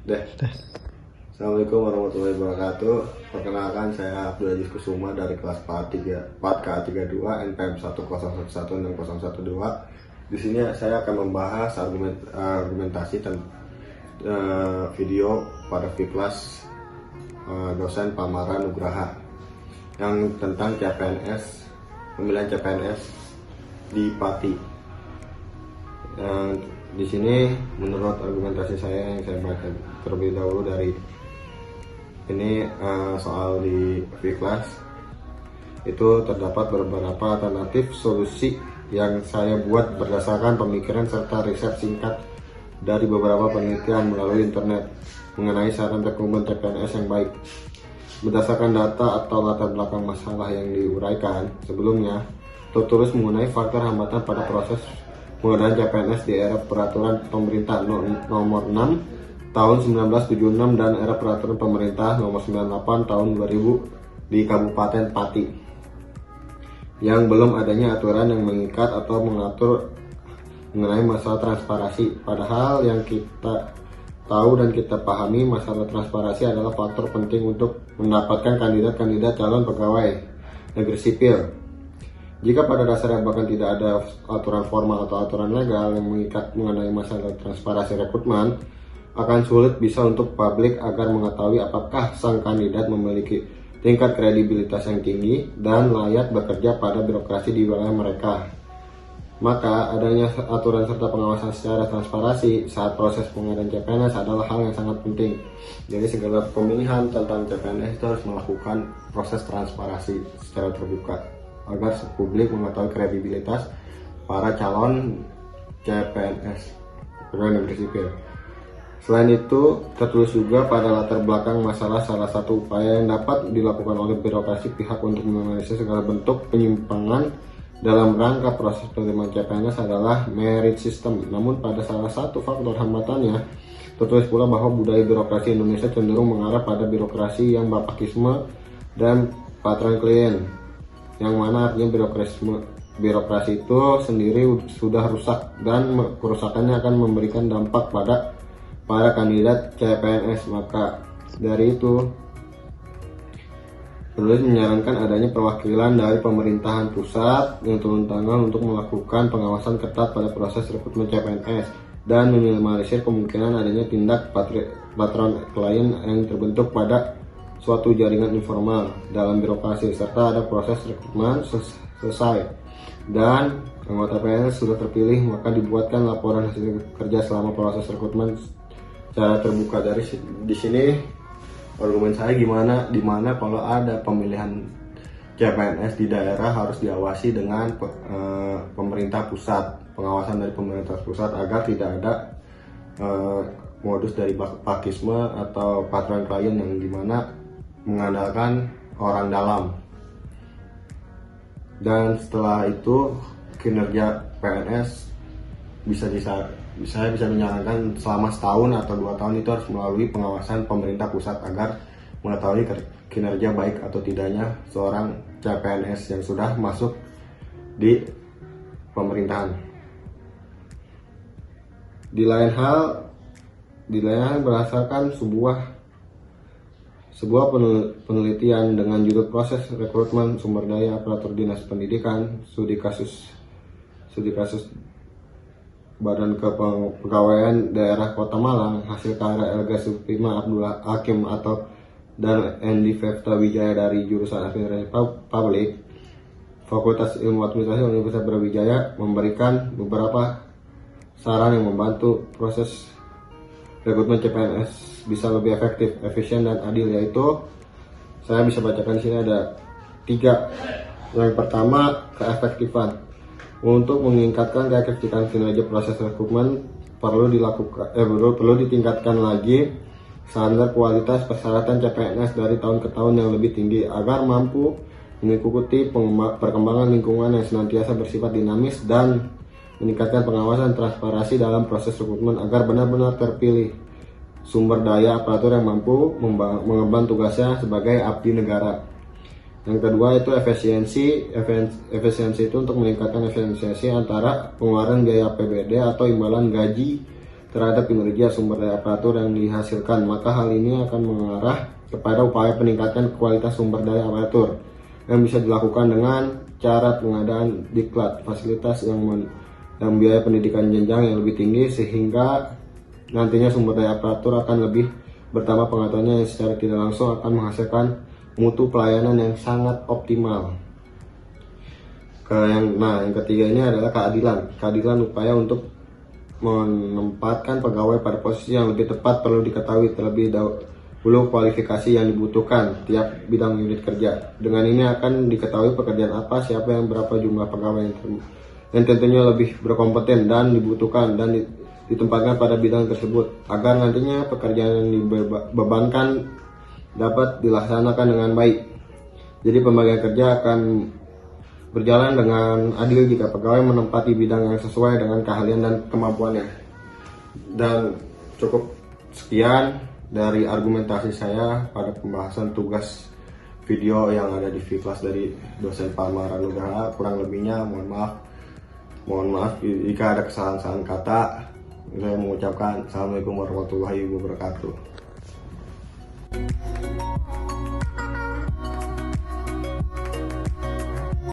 Deh. Assalamualaikum warahmatullahi wabarakatuh. Perkenalkan, saya Abdul Aziz Kusuma dari kelas 4K32 NPM 1011012. Di sini saya akan membahas argumentasi video pada Fiklas dosen Pamara Nugraha yang tentang CPNS, pemilihan CPNS di Pati. Di sini menurut argumentasi saya yang saya baca terlebih dahulu dari ini soal di Fiklas itu terdapat beberapa alternatif solusi yang saya buat berdasarkan pemikiran serta riset singkat dari beberapa penelitian melalui internet mengenai saran rekrutmen CPNS yang baik. Berdasarkan data atau latar belakang masalah yang diuraikan sebelumnya, tertulis mengenai faktor hambatan pada proses pengadaan CPNS di era peraturan pemerintah nomor 6 tahun 1976 dan era peraturan pemerintah nomor 98 tahun 2000 di Kabupaten Pati, yang belum adanya aturan yang mengikat atau mengatur mengenai masalah transparansi. Padahal yang kita tahu dan kita pahami, masalah transparansi adalah faktor penting untuk mendapatkan kandidat-kandidat calon pegawai negeri sipil. Jika pada dasarnya bahkan tidak ada aturan formal atau aturan legal yang mengikat mengenai masalah transparansi rekrutmen, akan sulit bisa untuk publik agar mengetahui apakah sang kandidat memiliki tingkat kredibilitas yang tinggi dan layak bekerja pada birokrasi di wilayah mereka. Maka adanya aturan serta pengawasan secara transparansi saat proses pengadaan CPNS adalah hal yang sangat penting. Jadi segala pemilihan tentang CPNS itu harus melakukan proses transparansi secara terbuka agar publik mengetahui kredibilitas para calon CPNS pegawai negeri sipil. Selain itu, tertulis juga pada latar belakang masalah salah satu upaya yang dapat dilakukan oleh birokrasi pihak untuk menganalisis segala bentuk penyimpangan dalam rangka proses penerimaan CPNS adalah merit system. Namun pada salah satu faktor hambatannya, tertulis pula bahwa budaya birokrasi Indonesia cenderung mengarah pada birokrasi yang bapakisme dan patron klien, yang mana artinya birokrasi itu sendiri sudah rusak dan kerusakannya akan memberikan dampak pada para kandidat CPNS. Maka dari itu penulis menyarankan adanya perwakilan dari pemerintahan pusat yang turun tangan untuk melakukan pengawasan ketat pada proses rekrutmen CPNS dan meminimalisir kemungkinan adanya tindak patron klien yang terbentuk pada suatu jaringan informal dalam birokrasi, serta ada proses rekrutmen selesai dan anggota PNS sudah terpilih, maka dibuatkan laporan hasil kerja selama proses rekrutmen secara terbuka. Dari di sini argumen saya dimana kalau ada pemilihan CPNS di daerah harus diawasi dengan pemerintah pusat, pengawasan dari pemerintah pusat agar tidak ada modus dari pakisme atau patron klien yang dimana mengandalkan orang dalam. Dan setelah itu kinerja PNS saya bisa menyarankan selama setahun atau 2 tahun itu harus melalui pengawasan pemerintah pusat agar mengetahui kinerja baik atau tidaknya seorang CPNS yang sudah masuk di pemerintahan. Di lain hal berdasarkan sebuah penelitian dengan judul Proses Rekrutmen Sumber Daya Aparatur Dinas Pendidikan Studi kasus Badan Kepegawaian Daerah Kota Malang, hasil karya Elga Supima Abdullah Hakim dan Endi Fefta Wijaya dari jurusan Administrasi Publik Fakultas Ilmu Administrasi Universitas Brawijaya memberikan beberapa saran yang membantu proses rekrutmen CPNS bisa lebih efektif, efisien, dan adil, yaitu saya bisa bacakan di sini ada 3. Yang pertama, keefektifan. Untuk meningkatkan keefektifan kinerja proses rekrutmen perlu ditingkatkan lagi standar kualitas persyaratan CPNS dari tahun ke tahun yang lebih tinggi agar mampu mengikuti perkembangan lingkungan yang senantiasa bersifat dinamis dan meningkatkan pengawasan transparansi dalam proses rekrutmen agar benar-benar terpilih sumber daya aparatur yang mampu mengemban tugasnya sebagai abdi negara. Yang kedua itu efisiensi. Efisiensi itu untuk meningkatkan efisiensi antara pengeluaran biaya APBD atau imbalan gaji terhadap kinerja sumber daya aparatur yang dihasilkan, maka hal ini akan mengarah kepada upaya peningkatan kualitas sumber daya aparatur yang bisa dilakukan dengan cara pengadaan diklat, fasilitas yang biaya pendidikan jenjang yang lebih tinggi, sehingga nantinya sumber daya aparatur akan lebih bertambah pengetahuannya yang secara tidak langsung akan menghasilkan mutu pelayanan yang sangat optimal. Yang ketiga ini adalah keadilan upaya untuk menempatkan pegawai pada posisi yang lebih tepat. Perlu diketahui terlebih dahulu kualifikasi yang dibutuhkan tiap bidang unit kerja. Dengan ini akan diketahui pekerjaan apa, siapa yang berapa jumlah pegawai yang tentunya lebih berkompeten dan dibutuhkan dan ditempatkan pada bidang tersebut, agar nantinya pekerjaan yang dibebankan dapat dilaksanakan dengan baik. Jadi pembagian kerja akan berjalan dengan adil jika pegawai menempati bidang yang sesuai dengan keahlian dan kemampuannya. Dan cukup sekian dari argumentasi saya pada pembahasan tugas video yang ada di V-Class dari dosen Pak Maranugraha. Kurang lebihnya mohon maaf jika ada kesalahan kata. Saya mengucapkan Assalamualaikum warahmatullahi wabarakatuh.